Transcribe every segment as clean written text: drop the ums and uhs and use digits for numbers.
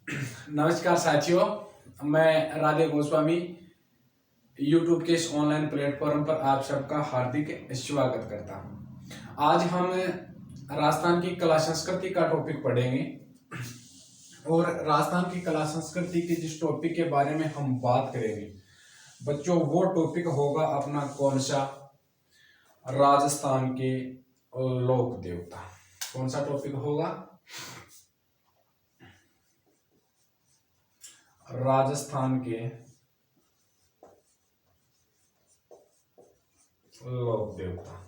नमस्कार साथियों, मैं राधे गोस्वामी यूट्यूब के इस ऑनलाइन प्लेटफॉर्म पर आप सबका हार्दिक स्वागत करता हूं। आज हम राजस्थान की कला संस्कृति का टॉपिक पढ़ेंगे और राजस्थान की कला संस्कृति के जिस टॉपिक के बारे में हम बात करेंगे बच्चों, वो टॉपिक होगा अपना कौन सा? राजस्थान के लोक देवता। कौन सा टॉपिक होगा? राजस्थान के लोक देवता।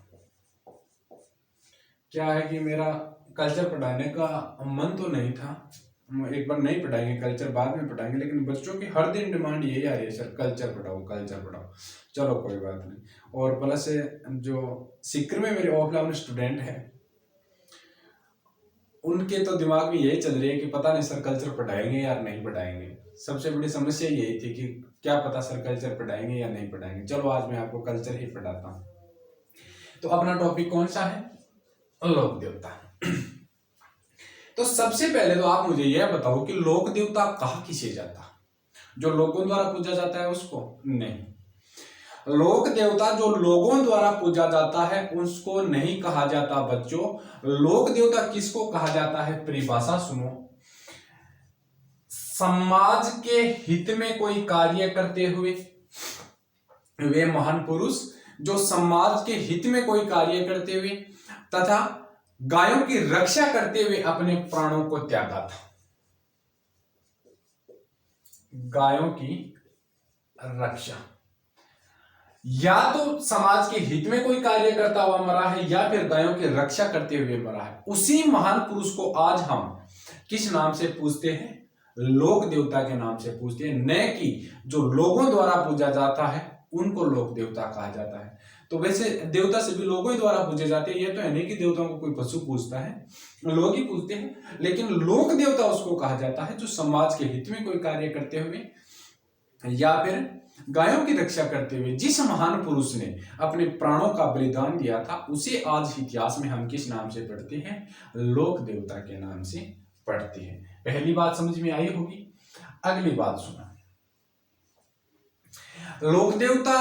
क्या है कि मेरा कल्चर पढ़ाने का मन तो नहीं था, एक बार नहीं पढ़ाएंगे, कल्चर बाद में पढ़ाएंगे, लेकिन बच्चों की हर दिन डिमांड यही आ रही है, सर कल्चर पढ़ाओ कल्चर पढ़ाओ। चलो कोई बात नहीं। और प्लस जो सीकर में मेरे ऑफलाइन स्टूडेंट हैं, उनके तो दिमाग में यही चल रही है कि पता नहीं सर कल्चर पढ़ाएंगे या नहीं पढ़ाएंगे। सबसे बड़ी समस्या यही थी कि क्या पता सर कल्चर पढ़ाएंगे या नहीं पढ़ाएंगे। चलो आज मैं आपको कल्चर ही पढ़ाता हूँ। तो अपना टॉपिक कौन सा है? लोक देवता। तो सबसे पहले तो आप मुझे यह बताओ कि लोक देवता कहा किसे जाता? जो लोगों द्वारा पूजा जाता है उसको? नहीं, लोक देवता जो लोगों द्वारा पूजा जाता है उसको नहीं कहा जाता बच्चों। लोक देवता किसको कहा जाता है? परिभाषा सुनो। समाज के हित में कोई कार्य करते हुए वे महान पुरुष जो समाज के हित में कोई कार्य करते हुए तथा गायों की रक्षा करते हुए अपने प्राणों को त्यागा था। गायों की रक्षा, या तो समाज के हित में कोई कार्य करता हुआ मरा है या फिर गायों की रक्षा करते हुए मरा है। उसी महान पुरुष को आज हम किस नाम से पूजते हैं? लोक देवता के नाम से पूजते हैं, न कि जो लोगों द्वारा पूजा जाता है उनको लोक देवता कहा जाता है। तो वैसे देवता से भी लोगों ही द्वारा पूजे जाते हैं, ये तो है नहीं कि देवताओं को कोई पशु पूजता है, लोग ही पूजते हैं। लेकिन लोक देवता उसको कहा जाता है जो समाज के हित में कोई कार्य करते हुए या फिर गायों की रक्षा करते हुए जिस महान पुरुष ने अपने प्राणों का बलिदान दिया था, उसे आज इतिहास में हम किस नाम से पढ़ते हैं? लोक देवता के नाम से पढ़ते हैं। पहली बात समझ में आई होगी। अगली बात सुना, लोक देवता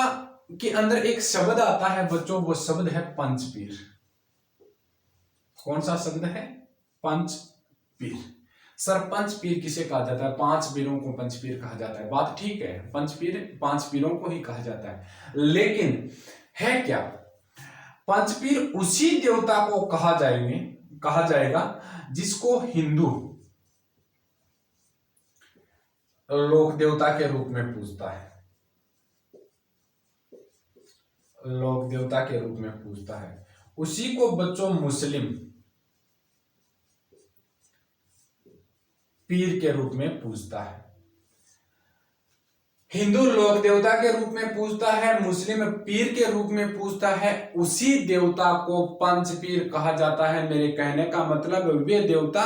के अंदर एक शब्द आता है बच्चों, वो शब्द है पंचपीर। कौन सा शब्द है? पंचपीर। सर पंचपीर किसे कहा जाता है? पांच पीरों को पंचपीर कहा जाता है। बात ठीक है, पंचपीर पांच पीरों को ही कहा जाता है, लेकिन है क्या? पंचपीर उसी देवता को कहा जाएगा जिसको हिंदू लोक देवता के रूप में पूजता है। लोक देवता के रूप में पूजता है उसी को बच्चों मुस्लिम पीर के रूप में पूजता है। हिंदू लोक देवता के रूप में पूजता है, मुस्लिम पीर के रूप में पूजता है। उसी देवता को पंचपीर कहा जाता है। मेरे कहने का मतलब वे देवता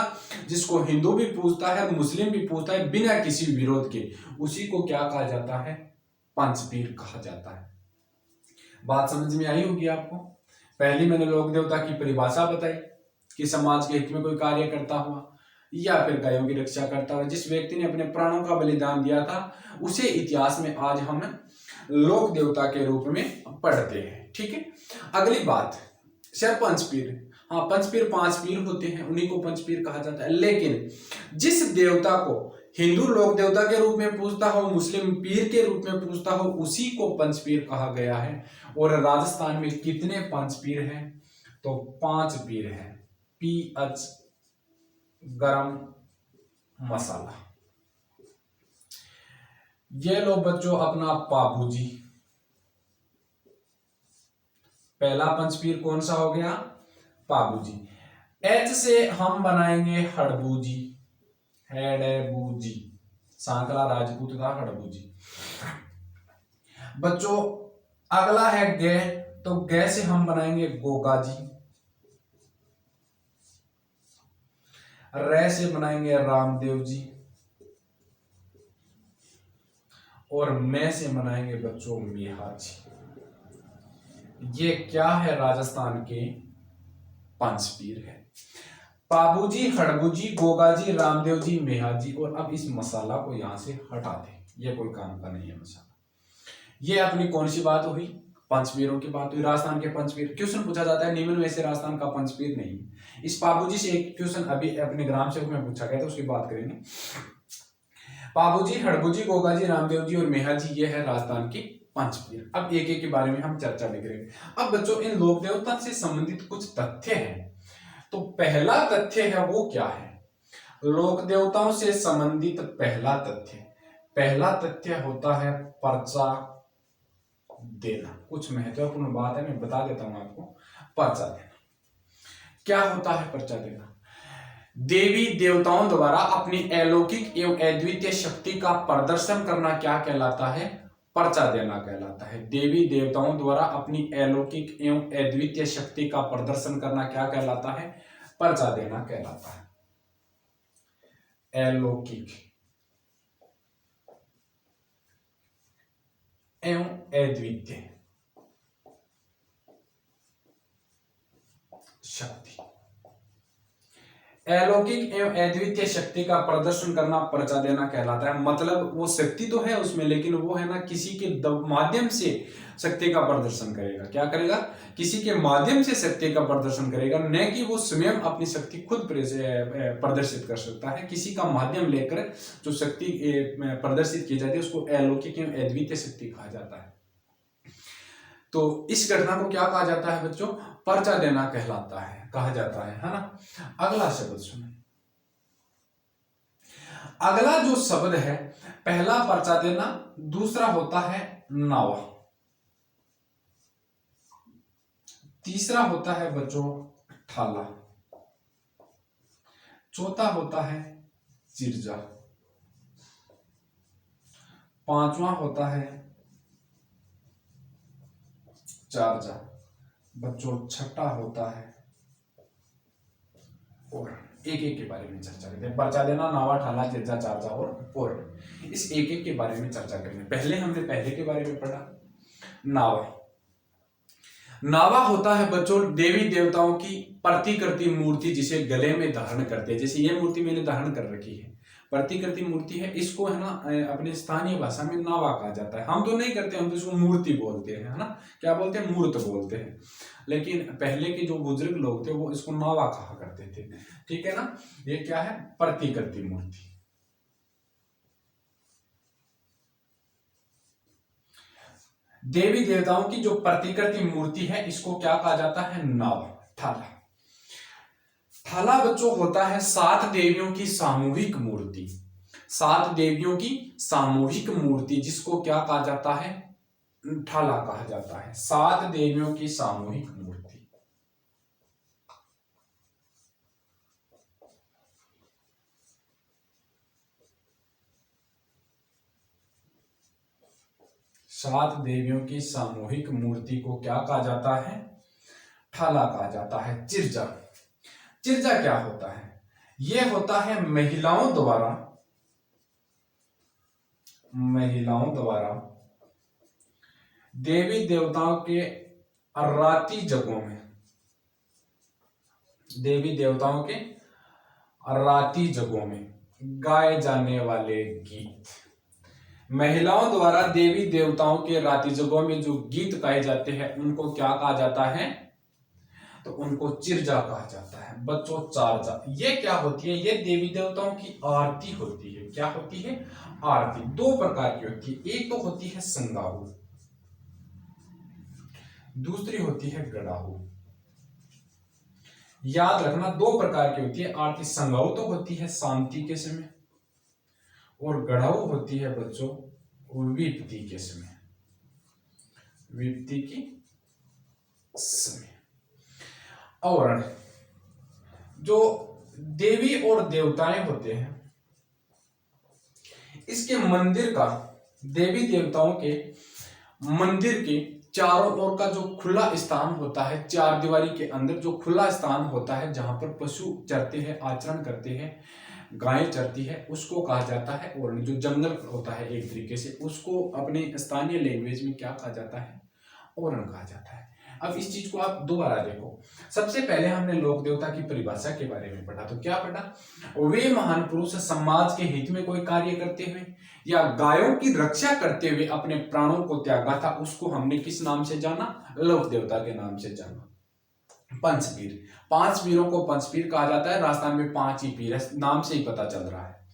जिसको हिंदू भी पूजता है, मुस्लिम भी पूजता है, बिना किसी विरोध के, उसी को क्या कहा जाता है? पंचपीर कहा जाता है। बात समझ में आई होगी आपको। पहली मैंने लोक देवता की परिभाषा बताई कि समाज के हित में कोई कार्य करता हुआ या फिर गायों की रक्षा करता हुआ जिस व्यक्ति ने अपने प्राणों का बलिदान दिया था, उसे इतिहास में आज हम लोक देवता के रूप में पढ़ते हैं। ठीक है, अगली बात, सर पंचपीर, हाँ पंचपीर पांच पीर होते हैं, उन्हीं को पंचपीर कहा जाता है। लेकिन जिस देवता को हिंदू लोक देवता के रूप में पूजता हो, मुस्लिम पीर के रूप में पूजता हो, उसी को पंचपीर कहा गया है। और राजस्थान में कितने पंचपीर हैं? तो पांच पीर हैं। PH गरम मसाला। ये लो बच्चों अपना पाबूजी। पहला पंचपीर कौन सा हो गया? पाबूजी। H से हम बनाएंगे हड़बूजी, हेडबूजी। सांकला राजपूत का हड़बूजी। बच्चों अगला है गे, तो गे से हम बनाएंगे गोगाजी। रे से बनाएंगे रामदेव जी। और मैं से बनाएंगे बच्चों मिहा जी। ये क्या है? राजस्थान के पंचपीर है। पाबूजी, हड़बूजी, गोगाजी, रामदेव जी, मेहा जी। और अब इस मसाला को यहां से हटा दे, ये कोई काम का नहीं है मसाला। ये अपनी कौन सी बात हुई? पंचवीरों की बात हुई, राजस्थान के पंचवीर। क्वेश्चन पूछा जाता है निम्न में से राजस्थान का पंचवीर नहीं है। इस पाबूजी से एक क्वेश्चन अभी अपने ग्राम सेवक में पूछा गया था, उसकी बात करेंगे। पाबूजी, हड़बूजी, गोगाजी, रामदेव जी और मेहा जी, ये है राजस्थान की पंचवीर। अब एक एक के बारे में हम चर्चा भी करेंगे। अब बच्चों, इन लोक देवता से संबंधित कुछ तथ्य हैं। तो पहला तथ्य है वो क्या है? लोक देवताओं से संबंधित पहला तथ्य होता है पर्चा देना। कुछ महत्वपूर्ण बात है, मैं बता देता हूं आपको। पर्चा देना क्या होता है? पर्चा देना देवी देवताओं द्वारा अपनी अलौकिक एवं अद्वितीय शक्ति का प्रदर्शन करना क्या कहलाता है? पर्चा देना कहलाता है। देवी देवताओं द्वारा अपनी अलौकिक एवं अद्वितीय शक्ति का प्रदर्शन करना क्या कहलाता है? पर्चा देना कहलाता है। अलौकिक एवं अद्वितीय शक्ति, अलौकिक एवं अद्वितीय शक्ति का प्रदर्शन करना पर्चा देना कहलाता है। मतलब वो शक्ति तो है उसमें, लेकिन वो है ना किसी के माध्यम से शक्ति का प्रदर्शन करेगा। क्या करेगा? किसी के माध्यम से शक्ति का प्रदर्शन करेगा, न कि वो स्वयं अपनी शक्ति खुद प्रदर्शित कर सकता है। किसी का माध्यम लेकर जो शक्ति प्रदर्शित की जाती है उसको अलौकिक एवं अद्वितीय शक्ति कहा जाता है। तो इस घटना को क्या कहा जाता है बच्चों? पर्चा देना कहलाता है, कहा जाता है ना। अगला शब्द सुनिए। अगला जो शब्द है, पहला पर्चा देना, दूसरा होता है नावा, तीसरा होता है बच्चों ठाला, चौथा होता है चिरजा, पांचवा होता है चारजा बच्चों, छठा होता है और एक एक के बारे में चर्चा करते हैं। पर्चा देना, नावा, ठाला, चिरजा, चारजा और पोर। इस एक एक के बारे में चर्चा करेंगे। पहले हमने पहले के बारे में पढ़ा, नावा। नावा होता है बच्चों देवी देवताओं की प्रतिकृति मूर्ति, जिसे गले में धारण करते हैं। जैसे ये मूर्ति मैंने धारण कर रखी है, प्रतिकृति मूर्ति है, इसको है ना अपने स्थानीय भाषा में नावा कहा जाता है। हम तो नहीं करते, हम तो इसको मूर्ति बोलते हैं, है ना। क्या बोलते हैं? मूर्त बोलते हैं। लेकिन पहले के जो बुजुर्ग लोग थे वो इसको नावा कहा करते थे। ठीक है ना। ये क्या है? प्रतिकृति मूर्ति। देवी देवताओं की जो प्रतिकृति मूर्ति है इसको क्या कहा जाता है? नावा, ठाला। ठाला बच्चों होता है 7 देवियों की सामूहिक मूर्ति। 7 देवियों की सामूहिक मूर्ति, जिसको क्या कहा जाता है? ठाला कहा जाता है। 7 देवियों की सामूहिक मूर्ति। सात देवियों की सामूहिक मूर्ति को क्या कहा जाता है? ठाला कहा जाता है। चिरजा, चिरजा क्या होता है? यह होता है महिलाओं द्वारा देवी देवताओं के राती जगहों में, देवी देवताओं के राती जगहों में गाए जाने वाले गीत। महिलाओं द्वारा देवी देवताओं के राती जगहों में जो गीत गाए जाते हैं उनको क्या कहा जाता है? तो उनको चिरजा कहा जाता है। बच्चों चारजा ये क्या होती है? ये देवी देवताओं की आरती होती है। क्या होती है? आरती। 2 प्रकार की होती है, एक तो होती है संगाहु, दूसरी होती है गड़ाहु। याद रखना 2 प्रकार की होती है आरती। संगाहु तो होती है शांति के समय और गड़ाहु होती है बच्चों विपत्ति के समय, विपत्ति की समय। और जो देवी और देवताएं होते हैं, इसके मंदिर का, देवी देवताओं के मंदिर के चारों ओर का जो खुला स्थान होता है, 4 दीवारी के अंदर जो खुला स्थान होता है जहां पर पशु चरते हैं, आचरण करते हैं, गायें चरती है, उसको कहा जाता है। और जो जंगल होता है एक तरीके से, उसको अपने स्थानीय लैंग्वेज में क्या कहा जाता है? ओरण कहा जाता है। अब इस चीज को आप दोबारा देखो। सबसे पहले हमने लोक देवता की परिभाषा के बारे में पढ़ा, तो क्या पढ़ा? वे महान पुरुष समाज के हित में कोई कार्य करते हुए या गायों की रक्षा करते हुए अपने प्राणों को त्यागा था, उसको हमने किस नाम से जाना? लोक देवता के नाम से जाना। पंचपीर, 5 पीरों को पंचपीर कहा जाता है। राजस्थान में 5 ही पीर है, नाम से ही पता चल रहा है।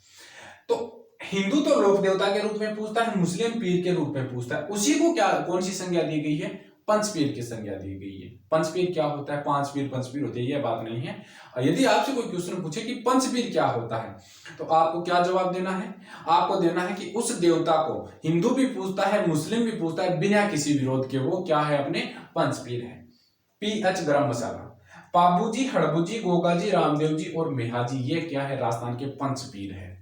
तो हिंदू तो लोक देवता के रूप में पूजता है, मुस्लिम पीर के रूप में पूजता है। उसी को क्या, कौन सी संज्ञा दी गई है? पंचपीर की संज्ञा दी गई है। पंचपीर क्या होता है? 5 पीर पंचपीर होते हैं, यह बात नहीं है। और यदि आपसे कोई क्वेश्चन पूछे कि पंचपीर क्या होता है, तो आपको क्या जवाब देना है? आपको देना है कि उस देवता को हिंदू भी पूजता है, मुस्लिम भी पूजता है, बिना किसी विरोध के। वो क्या है? अपने पंचपीर है। PH गरम मसाला, पाबूजी, हड़बूजी, गोगाजी, रामदेव जी और मेहाजी, ये क्या है? राजस्थान के पंचपीर है।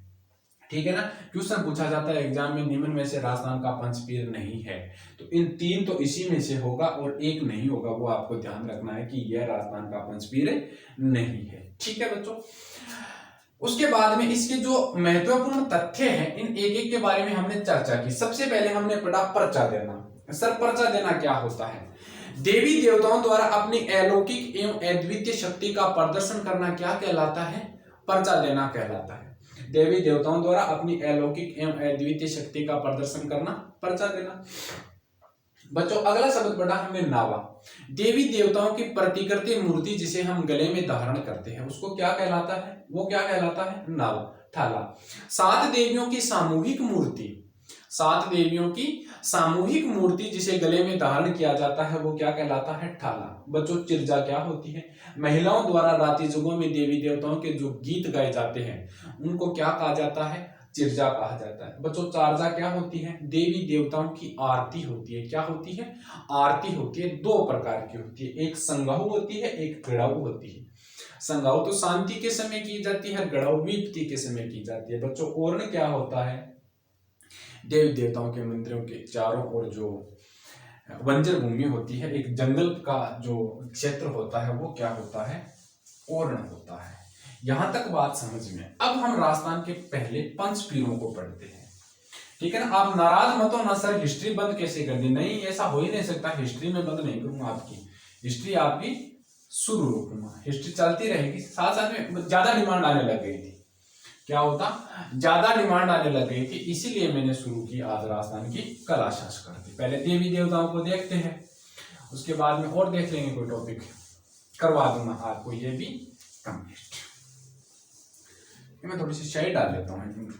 ठीक है ना? क्वेश्चन पूछा जाता है एग्जाम में, निम्न में से राजस्थान का पंचपीर नहीं है, तो इन 3 तो इसी में से होगा और एक नहीं होगा। वो आपको ध्यान रखना है कि यह राजस्थान का पंचपीर नहीं है। ठीक है बच्चों, उसके बाद में इसके जो महत्वपूर्ण तथ्य हैं, इन एक एक के बारे में हमने चर्चा की। सबसे पहले हमने पढ़ा पर्चा देना। सर, पर्चा देना क्या होता है? देवी देवताओं द्वारा अपनी अलौकिक एवं अद्वितीय शक्ति का प्रदर्शन करना क्या कहलाता है? पर्चा देना कहलाता है। देवी देवताओं द्वारा अपनी अलौकिक एवं अद्वितीय शक्ति का प्रदर्शन करना, पर्चा देना। बच्चों, अगला शब्द पढ़ा हमने नावा। देवी देवताओं की प्रतिकृति मूर्ति जिसे हम गले में धारण करते हैं, उसको क्या कहलाता है? वो क्या कहलाता है? नावा, थाला। 7 देवियों की सामूहिक मूर्ति, 7 देवियों की सामूहिक मूर्ति जिसे गले में धारण किया जाता है, वो क्या कहलाता है? ठाला। बच्चों, चिरजा क्या होती है? महिलाओं द्वारा रात्रि जुगों में देवी देवताओं के जो गीत गाए जाते हैं, उनको क्या कहा जाता है? चिरजा कहा जाता है। बच्चों, चारजा क्या होती है? देवी देवताओं की आरती होती है। क्या होती है? आरती होती है। 2 प्रकार की होती है, एक संगाहु होती है, एक गड़ाऊ होती है। संगाहु तो शांति के समय की जाती है, गड़ाऊ विपत्ति के समय की जाती है। बच्चों, ओरण क्या होता है? देवी देवताओं के मंदिरों के चारों ओर जो बंजर भूमि होती है, एक जंगल का जो क्षेत्र होता है, वो क्या होता है? ओरण होता है। यहां तक बात समझ में। अब हम राजस्थान के पहले पंचपीरों को पढ़ते हैं। ठीक है ना? आप नाराज मत हो ना, सर हिस्ट्री बंद कैसे कर दी? नहीं, ऐसा हो ही नहीं सकता। हिस्ट्री में बंद नहीं करूंगा आपकी, हिस्ट्री आपकी शुरू रखूंगा। हिस्ट्री चलती रहेगी। साथ साथ में ज्यादा डिमांड आने लग गई थी। क्या होता? ज्यादा डिमांड आने लग गई थी, इसीलिए मैंने शुरू की आज राजस्थान की कला संस्कृति। पहले देवी देवताओं को देखते हैं, उसके बाद में और देख लेंगे, कोई टॉपिक करवा दूंगा आपको ये भी कंप्लीट। मैं थोड़ी सी शेड डाल लेता हूँ।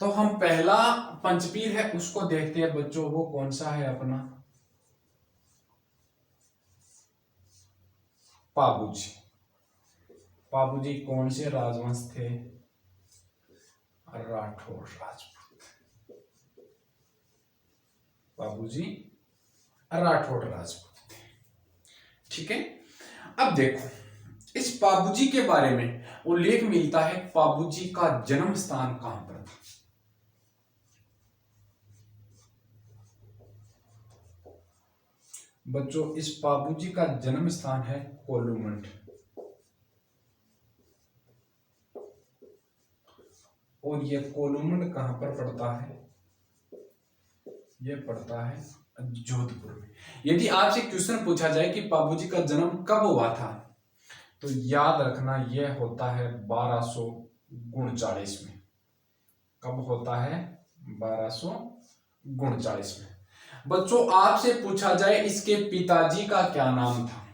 तो हम पहला पंचपीर है उसको देखते हैं बच्चों। वो कौन सा है? अपना पाबूजी। पाबूजी कौन से राजवंश थे? राठौर राजपूत। पाबूजी राठौर राजपूत थे। ठीक है, अब देखो इस पाबूजी के बारे में उल्लेख मिलता है। पाबूजी का जन्म स्थान कहां पर था? बच्चों, इस पाबूजी का जन्म स्थान है कोलूमंड। और ये कोलूमंड कहां पर पड़ता है? ये पड़ता है जोधपुर में। यदि आपसे क्वेश्चन पूछा जाए कि पाबूजी का जन्म कब हुआ था, तो याद रखना यह होता है 1239 में। कब होता है? 1239 में। बच्चों, आपसे पूछा जाए इसके पिताजी का क्या नाम था?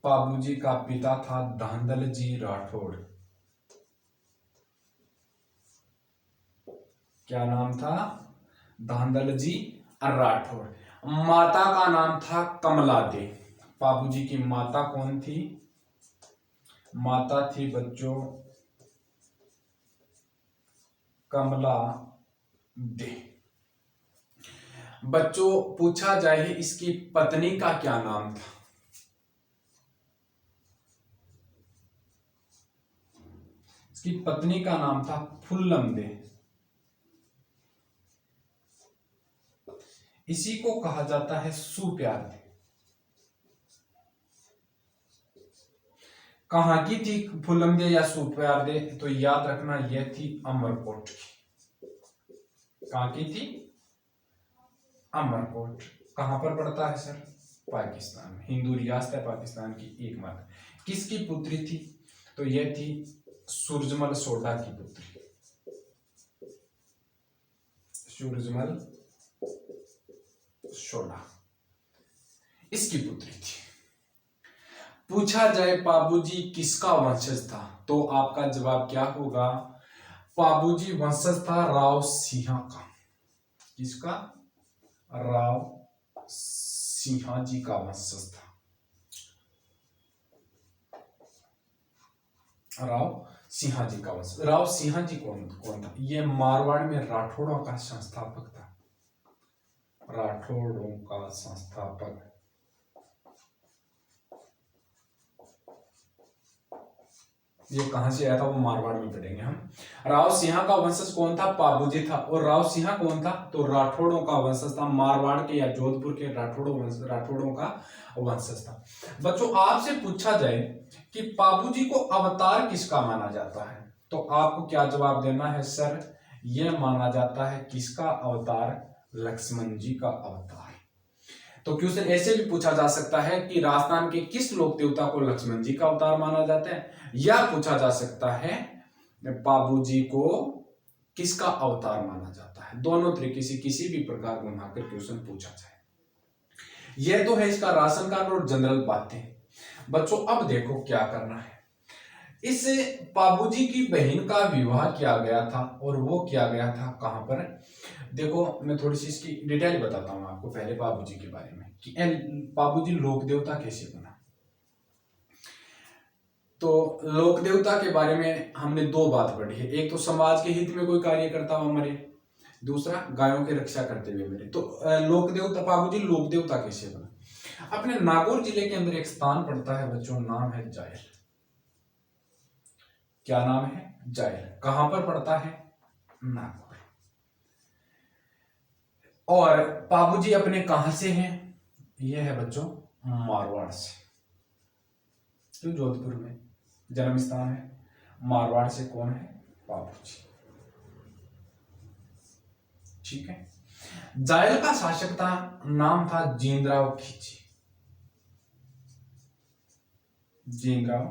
पाबूजी का पिता था धांधलजी राठौड़। क्या नाम था? धांधलजी राठौड़। माता का नाम था कमला दे। पाबूजी की माता कौन थी? माता थी बच्चों कमला दे। बच्चों, पूछा जाए इसकी पत्नी का क्या नाम था? इसकी पत्नी का नाम था फुल्लम दे। इसी को कहा जाता है सुप्यार दे। कहाँ की थी फुलंदे या सुप्यारदे? तो याद रखना यह थी अमरकोट की। कहाँ की थी? अमरकोट। कहाँ पर पड़ता है सर? पाकिस्तान में। हिंदू रियासत है पाकिस्तान की एकमात्र। किसकी पुत्री थी? तो यह थी सूरजमल सोडा की पुत्री। सूरजमल सोडा इसकी पुत्री थी। पूछा जाए पाबूजी किसका वंशज था, तो आपका जवाब क्या होगा? पाबूजी वंशज था राव सिंह का। किसका? राव सिंह जी का वंशज था। राव सिंह जी का वंशज। राव सिंह जी कौन था? ये मारवाड़ में राठौड़ों का संस्थापक था। राठौड़ों का संस्थापक। ये कहां से आया था वो मारवाड़ में पढ़ेंगे हम। राव सिंह का वंशज कौन था? पाबूजी था। और राव सिंह कौन था? तो राठौड़ों का वंशज था। मारवाड़ के या जोधपुर के राठौड़ों का वंशज था। बच्चों आपसे पूछा जाए कि पाबूजी को अवतार किसका माना जाता है, तो आपको क्या जवाब देना है? सर यह माना जाता है किसका अवतार? लक्ष्मण जी का अवतार। तो क्वेश्चन ऐसे भी पूछा जा सकता है कि राजस्थान के किस लोक देवता को लक्ष्मण जी का अवतार माना जाता है, या पूछा जा सकता है पाबूजी को किसका अवतार माना जाता है। दोनों तरीके से किसी भी प्रकार घुमाकर क्वेश्चन पूछा जाए। यह तो है इसका राशन कार्ड और जनरल बातें। बच्चों अब देखो क्या करना है। इस पाबूजी की बहन का विवाह किया गया था, और वो किया गया था कहां पर? देखो मैं थोड़ी सी इसकी डिटेल बताता हूं आपको पहले पाबूजी के बारे में कि पाबूजी लोक देवता कैसे बना। तो लोक देवता के बारे में हमने दो बात पढ़ी है। एक तो समाज के हित में कोई कार्य करता हुआ मरे, दूसरा गायों की रक्षा करते हुए मरे। तो लोक देवता पाबूजी लोक देवता कैसे बना? अपने नागौर जिले के अंदर एक स्थान पड़ता है बच्चों, नाम है जायल। क्या नाम है? जायल। कहां पर पड़ता है? नागौर। और पाबूजी अपने कहां से हैं? यह है बच्चों मारवाड़ से। जो जोधपुर में जन्म स्थान है। मारवाड़ से कौन है? पाबूजी। ठीक है। जायल का शासक था, नाम था जींदराव खिची। जींदराव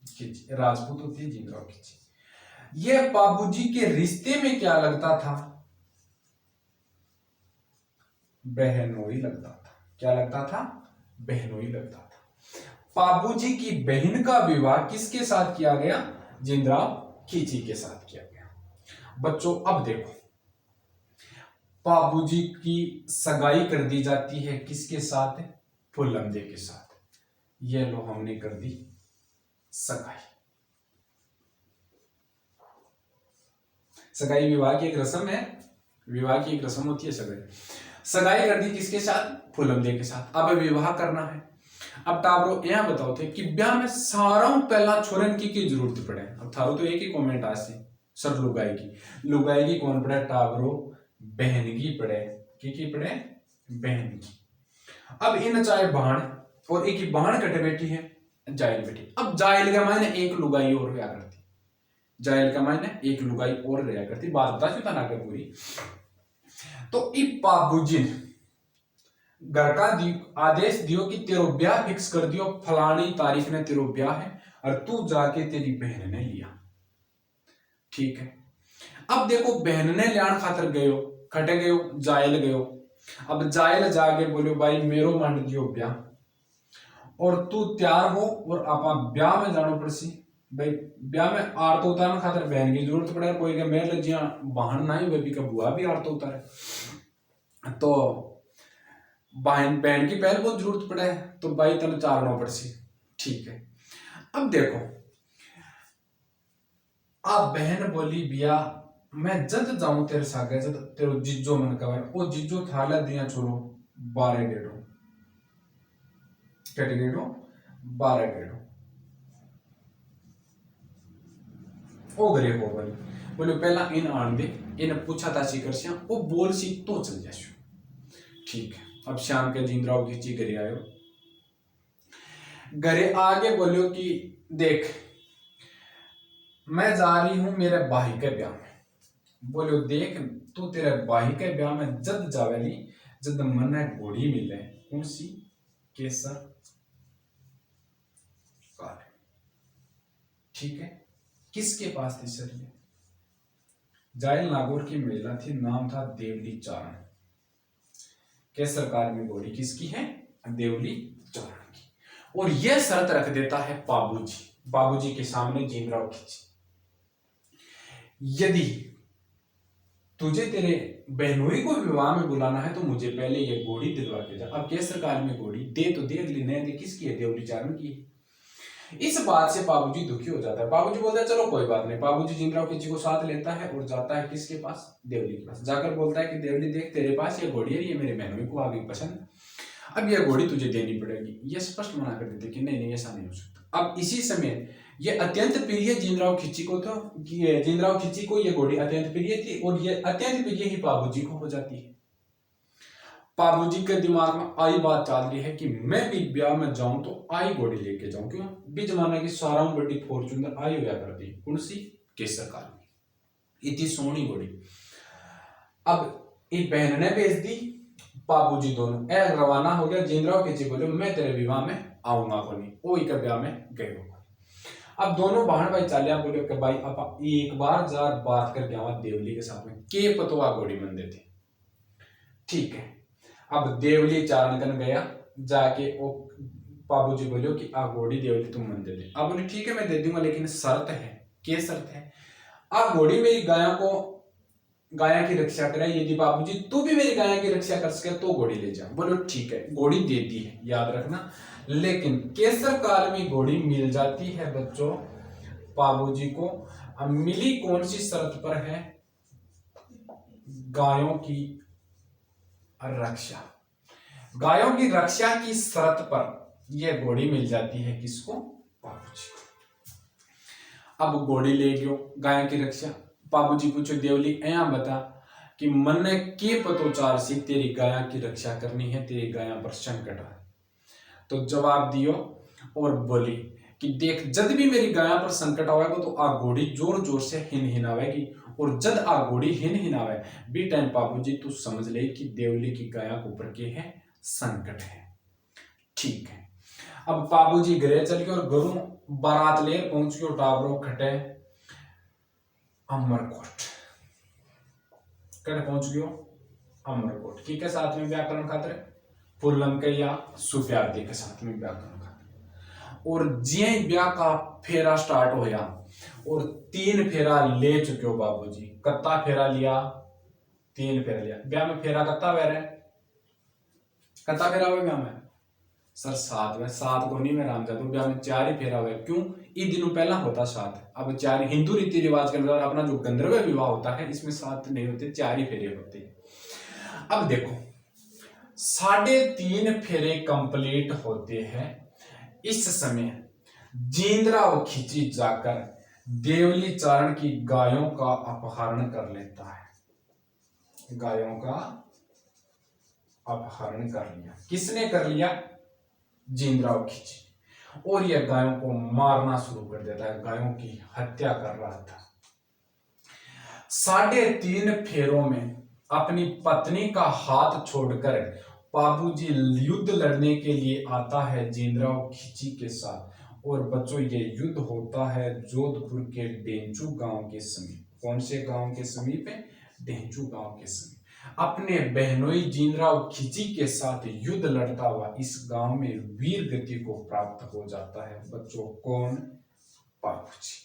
खिची राजपूत होती है जींदराव खिची। यह पाबूजी के रिश्ते में क्या लगता था? बहनोई लगता था। क्या लगता था? बहनोई लगता था। पाबूजी की बहन का विवाह किसके साथ किया गया? जींदराव खिची के साथ किया गया। बच्चों अब देखो पाबूजी की सगाई कर दी जाती है किसके साथ? फुलंदे के साथ। ये लो हमने कर दी सगाई। सगाई विवाह की एक रस्म है, विवाह की एक रस्म होती है सगाई। सगाई कर दी किसके साथ? फुलंदे के साथ। अब विवाह करना है। अब टाबरो यहां बताओ थे कि ब्याह में सारा पहला छोरन की जरूरत पड़े। अब थारो तो एक ही कमेंट आसे सर लुगाई की कौन पड़े? टाबरो बहन की पड़े। की पड़े? बहन की। अब इन चाहे बहन और एक ही बहन कटे बेटी है जायल बेटी। अब जायल का मायने एक लुगाई और रहा करती। जायल का मायने एक लुगाई और रहा करती। बात बता चुका ना पूरी। तो इ पाबूजी घर का आदेश दियो कि तेरो ब्याह फिक्स कर दियो, फलानी तारीख ने तेरो ब्याह है और तू जाके तेरी बहन ने लिया। ठीक है। अब देखो बहन ने लियान खातर गयो, खटे गयो, जायल गयो। अब जायल जाके बोलो भाई मेरो मंड दियो ब्याह और तू तैयार हो और आपा ब्याह में जानो पड़सी। भाई ब्याह में आरत उतारने खातर बहन की जरूरत पड़े। कोई के मेरे लजिया बहन ना ही बेबी का बुआ भी आरत उतारे, तो बहन की पहले बहुत जरूरत पड़े, तो भाई तेन चारना पड़सी। ठीक है। अब देखो आप बहन बोली बिया मैं जद जाऊं तेरे सागे, जद तेरो जिज्जो मन कवर वो जिज्जो थाला दिया छोरो 12 गेड़ो। कट गेड़ो 12 गेड़ो ओ घरे को बोले पहला इन आन दे, इन पूछा था सी करसिया वो बोल सी तो चल जाशो। ठीक है। अब शाम के जींदराव खिची घरे आयो। घरे आगे बोलो कि देख मैं जा रही हूं मेरे भाई के ब्याह में। बोलो देख तू तेरे भाई के ब्याह में जद जावेली जद मन घोड़ी मिले कौन सी, केसर कार। ठीक है, किसके पास थी सर ये? जायल नागौर की महिला थी, नाम था देवली चारण। केसर कार में घोड़ी किसकी है? देवली चारण की। और यह शर्त रख देता है बाबूजी के सामने जीनराव खिची, यदि तुझे तेरे बहनोई को विवाह में बुलाना है तो मुझे पहले ये घोड़ी दिलवा के जा। अब केसर काल में घोड़ी दे तो दे, अगली नए दे, किसकी है? देवली चारण की है। इस बात से बाबूजी दुखी हो जाता है। बाबूजी बोलता है चलो कोई बात नहीं। बाबूजी जीनराव खिची को साथ लेता है और जाता है किसके पास? देवली के पास। जाकर बोलता है कि देवली देख तेरे पास ये घोड़ी है, ये मेरे बहनोई को आ गई पसंद, अब यह घोड़ी तुझे देनी पड़ेगी। ये स्पष्ट मना कर देते कि नहीं नहीं ऐसा नहीं हो सकता। अब इसी समय ये अत्यंत प्रिय जीनराव खिची को तो जीनराव खिची को ये घोड़ी अत्यंत प्रिय थी और ये अत्यंत प्रिय ही बाबूजी को हो जाती है। बाबूजी के दिमाग में आई बात चल रही है कि मैं भी ब्याह में जाऊं तो आई घोड़ी लेके जाऊं। क्यों? भी जमाना की सारा बड़ी फॉर्चूनर आई हुआ कर दी कौन सी? केसर काल में इतनी सोहनी घोड़ी। अब एक बहन ने भेज दी, बाबूजी दोनों रवाना हो गया। जीनराव खिची बोले मैं तेरे विवाह में आऊंगा को नहीं, वो एक ब्याह में गए होगा। अब दोनों बहन भाई चालिया बोले कि भाई अब एक बार जार बात करके आवा देवली के साथ में के पतवा घोड़ी मन देते। ठीक है, अब देवली चारण कन गया, जाके वो बाबूजी बोलो कि आ घोड़ी देवली तुम मन दे दे। अब बोले ठीक है मैं दे दूंगा, लेकिन शर्त है। क्या शर्त है? आ घोड़ी मेरी गाया की रक्षा करे, यदि बाबूजी तू भी मेरी गाया की रक्षा कर सके तो घोड़ी ले जा। बोलो ठीक है, घोड़ी देती है, याद रखना। लेकिन केसर काल में घोड़ी मिल जाती है बच्चों बाबूजी को। अब मिली कौन सी शर्त पर है? गायों की रक्षा। गायों की रक्षा की शर्त पर यह घोड़ी मिल जाती है किसको? बाबूजी को। अब घोड़ी ले गयो गायों की रक्षा। बाबूजी पूछो देवली ऐया बता कि मन के पतोचार से तेरी गाया की रक्षा करनी है, तेरी गाया पर संकट है। तो जवाब दियो और बोली कि देख जद भी मेरी गाया पर संकट आवेगा तो आ घोड़ी जोर जोर से हिनहिनावेगी, और जद आ घोड़ी हिनहिनावे बी टाइम बाबूजी तू समझ ले कि देवली की गाया के ऊपर के है संकट है। ठीक है, अब बाबूजी घरे चल के और घरों बारात ले पहुंच गयो टाबरों खटे अमरकोट। कड़े पहुंच गयो अमरकोट की के साथ में व्याकरण खातर फुल्लम के या सुप्यादी के साथ में व्याकरण खातर। और जे ब्याह का फेरा स्टार्ट होया और 3 फेरा ले चुके हो बाबूजी। कत्ता फेरा लिया? 3 फेरा लिया। ब्याह में फेरा कत्ता वे रहे? कत्ता फेरा हुआ ब्याह में? सर 7 में। 7 को नहीं में राम जादू ब्याह में 4 ही फेरा हुआ। क्यों? इन दिनों पहला होता 7, अब 4। हिंदू रीति रिवाज के अनुसार अपना जो गंधर्व विवाह होता है इसमें 7 नहीं होते, 4 ही फेरे होते हैं। अब देखो 3.5 फेरे कंप्लीट होते हैं। इस समय जीनराव खिची जाकर देवली चारण की गायों का अपहरण कर लेता है। गायों का अपहरण कर लिया। किसने कर लिया? जीनराव खिची। और यह गायों को मारना शुरू कर देता है, गायों की हत्या कर रहा था। 3.5 फेरों में अपनी पत्नी का हाथ छोड़कर बाबूजी युद्ध लड़ने के लिए आता है जीनराव खिची के साथ। और बच्चों ये युद्ध होता है जोधपुर के डेंचू गांव के समीप। कौन से गांव के समीप है? डेंचू गांव के समीप। अपने बहनोई जीनराव खिची के साथ युद्ध लड़ता हुआ इस गांव में वीर गति को प्राप्त हो जाता है बच्चों। कौन? बाबूजी।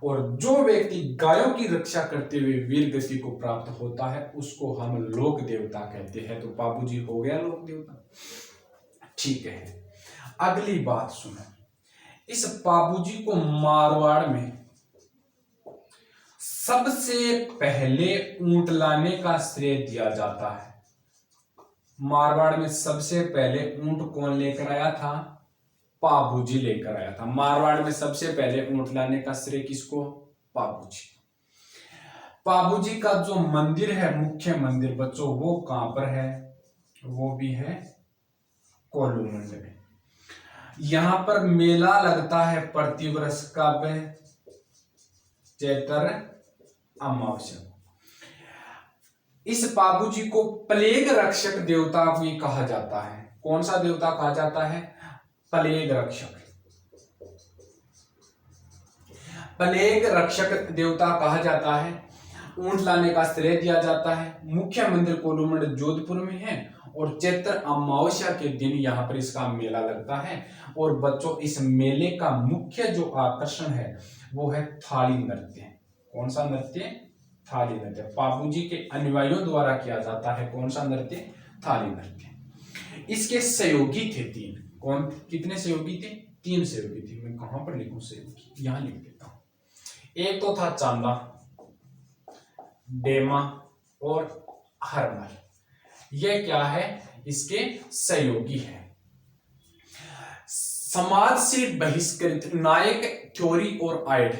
और जो व्यक्ति गायों की रक्षा करते हुए वीर गति को प्राप्त होता है उसको हम लोक देवता कहते हैं। तो बाबूजी हो गया लोक देवता। ठीक है, अगली बात सुनो। इस बाबूजी को मारवाड़ में सबसे पहले ऊंट लाने का श्रेय दिया जाता है। मारवाड़ में सबसे पहले ऊंट कौन लेकर आया था? बाबूजी लेकर आया था। मारवाड़ में सबसे पहले ऊंट लाने का श्रेय किसको? बाबूजी। बाबूजी का जो मंदिर है, मुख्य मंदिर बच्चों, वो कहां पर है? वो भी है कोल्लू मंदिर में। यहाँ पर मेला लगता है प्रतिवर्ष, कब? चैत्र अमावस्या। इस बाबूजी को प्लेग रक्षक देवता भी कहा जाता है। कौन सा देवता कहा जाता है? प्लेग रक्षक। प्लेग रक्षक देवता कहा जाता है। ऊंट लाने का श्रेय दिया जाता है। मुख्य मंदिर कोलूमंडल जोधपुर में है और चैत्र अमावस्या के दिन यहाँ पर इसका मेला लगता है। और बच्चों, इस मेले का मुख्य जो आकर्षण है वो है थाली नृत्य। कौन सा नृत्य? थाली नृत्य। बाबूजी के अनुयायियों द्वारा किया जाता है। कौन सा नृत्य? थाली नृत्य। इसके सहयोगी थे 3। कौन? कितने सहयोगी थे? 3 सहयोगी थे। मैं कहां पर लिखूं सहयोगी? यहां लिख देता हूं। एक तो था चांदा, डेमा और हरमल। ये क्या है? इसके सहयोगी है। समाज से बहिष्कृत नायक, थ्योरी और आइड।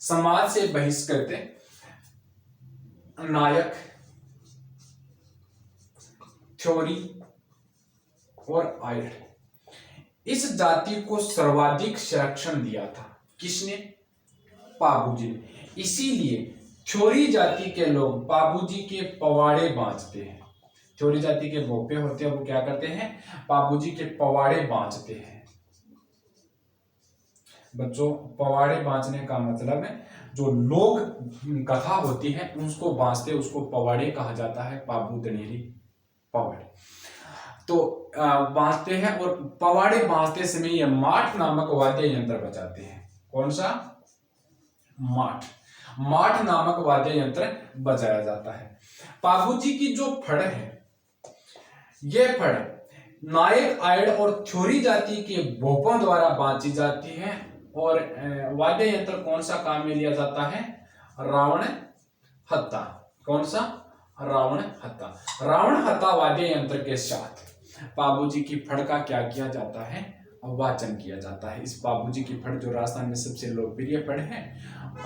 समाज से बहिष्कृत नायक, थ्योरी और आइड। इस जाति को सर्वाधिक संरक्षण दिया था। किसने? बाबूजी ने। इसीलिए थ्योरी जाति के लोग बाबूजी के पवाड़े बांचते हैं। थ्योरी जाति के भोपे होते हैं, वो क्या करते हैं? बाबूजी के पवाड़े बांचते हैं। बच्चों, पवाड़े बांचने का मतलब है जो लोक कथा होती है उसको बांचते, उसको पवाड़े कहा जाता है। बाबू दनेरी पवाड़े तो बांचते हैं। और पवाड़े बांचते समय ये माठ नामक वाद्य यंत्र बजाते हैं। कौन सा? माठ। माठ नामक वाद्य यंत्र बजाया जाता है। बाबूजी की जो फड़ है, ये फड़ नायक, आयड और थ्योरी जाति के भोपों द्वारा बांची जाती है। और वाद्य यंत्र कौन सा काम में लिया जाता है? रावण हत्ता। कौन सा? रावण हत्ता। रावण हत्ता वाद्य यंत्र के साथ बाबूजी की फड़ का क्या किया जाता है? वाचन किया जाता है। इस बाबूजी की फड़ जो राजस्थान में सबसे लोकप्रिय फड़ है,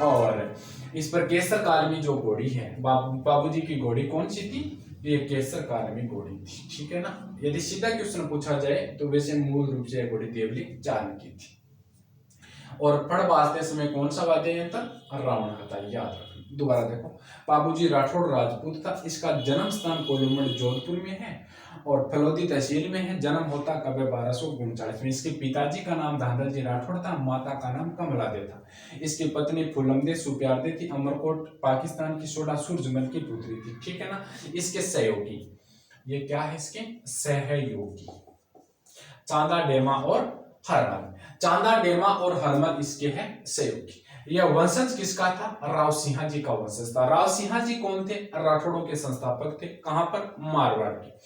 और इस पर केसर काल में जो घोड़ी है, बाबूजी की घोड़ी कौन सी थी? ये केसर काल में घोड़ी थी। ठीक है ना? यदि सीधा क्वेश्चन पूछा जाए तो वैसे मूल रूप से घोड़ी देवली चारण की थी। और फड़ बाजते समय कौन सा वाद्य यंत्र? रावण हत्ता। याद रखना। दोबारा देखो, बाबूजी राठौड़ राजपूत था। इसका जन्म स्थान कोलूमंडल जोधपुर में है और फलोदी तहसील में है। जन्म होता कब? 1239 में। इसके पिताजी का नाम धांधल जी राठौड़ था, माता का नाम कमलादे था। इसकी पत्नी फुलमदे सुप्यारदे थी। अमरकोट पाकिस्तान की सोडा सूरजमल की पुत्री थी। ठीक है ना? इसके सहयोगी, ये क्या है? इसके सहयोगी चांदा, डेमा और हरमल। चांदा, डेमा और हरमल इसके हैं सहयोगी। यह वंशज किसका था? राव सिंह जी का वंशज था। राव सिंह जी कौन थे? राठौड़ों के संस्थापक थे। कहां पर? मारवाड़ के।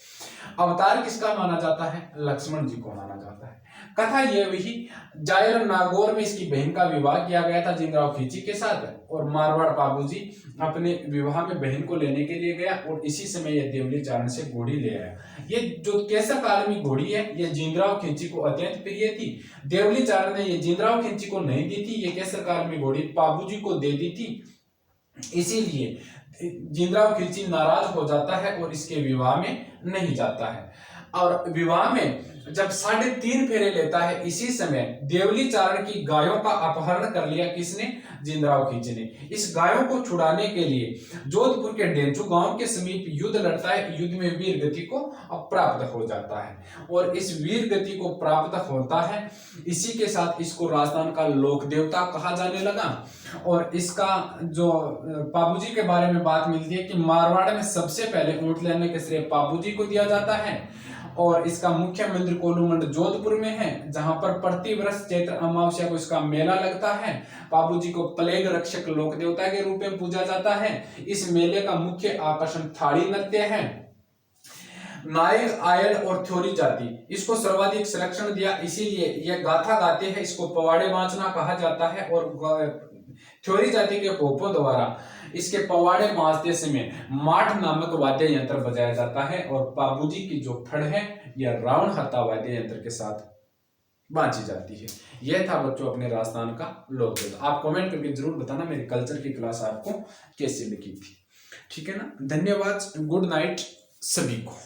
अवतार किसका माना जाता है? लक्ष्मण जी को माना जाता है। कथा यह वही, जायल नागौर में इसकी बहन का विवाह किया गया था जिंदराव खींची के साथ, और मारवाड़ बाबूजी अपने विवाह में बहन को लेने के लिए गया और इसी समय यह देवली चारण से घोड़ी ले आया। ये जो केसर काल में घोड़ी है, यह जिंदराव खींची को अत्यंत प्रिय थी। देवली चारण ने ये जिंदराव खींची को नहीं दी थी, ये केसर काल में घोड़ी बाबूजी को दे दी थी। इसीलिए जिंदराव खिलची नाराज हो जाता है और इसके विवाह में नहीं जाता है। और विवाह में जब 3.5 फेरे लेता है, इसी समय देवली चारण की गायों का अपहरण कर लिया। किसने? जिंदराव खिलची ने। इस गायों को छुड़ाने के लिए जोधपुर के डेंचू गांव के समीप युद्ध लड़ता है। युद्ध में वीर गति को प्राप्त हो जाता है और इस वीर गति को प्राप्त होता है, इसी के साथ इसको राजस्थान का लोक देवता कहा जाने लगा। और इसका जो बाबूजी के बारे में बात मिलती है कि मारवाड़ में सबसे पहले ऊंट लेने के श्रेय बाबूजी को दिया जाता है और इसका मुख्य मंदिर कोलूमंडल जोधपुर में है, जहां पर प्रति वर्ष चैत्र अमावस्या को इसका मेला लगता है। बाबूजी को प्लेग रक्षक लोक देवता के रूप में पूजा जाता है। इस मेले का मुख्य आकर्षण थाली नृत्य है। नायक, आयड और थ्योरी जाति इसको सर्वाधिक संरक्षण दिया, इसीलिए यह गाथा गाते हैं। इसको पवाड़े बांचना कहा जाता है और थ्योरी जाति के पोपों द्वारा इसके पवाड़े बांचते समय माठ नामक वाद्य यंत्र बजाया जाता है और बाबूजी की जो फड़ है यह रावण हत्ता वाद्य यंत्र के साथ बांची जाती है। यह था बच्चों अपने राजस्थान का लोक देवता। आप कमेंट करके जरूर बताना मेरी कल्चर की क्लास आपको कैसी लगी थी। ठीक है ना? धन्यवाद। गुड नाइट सभी को।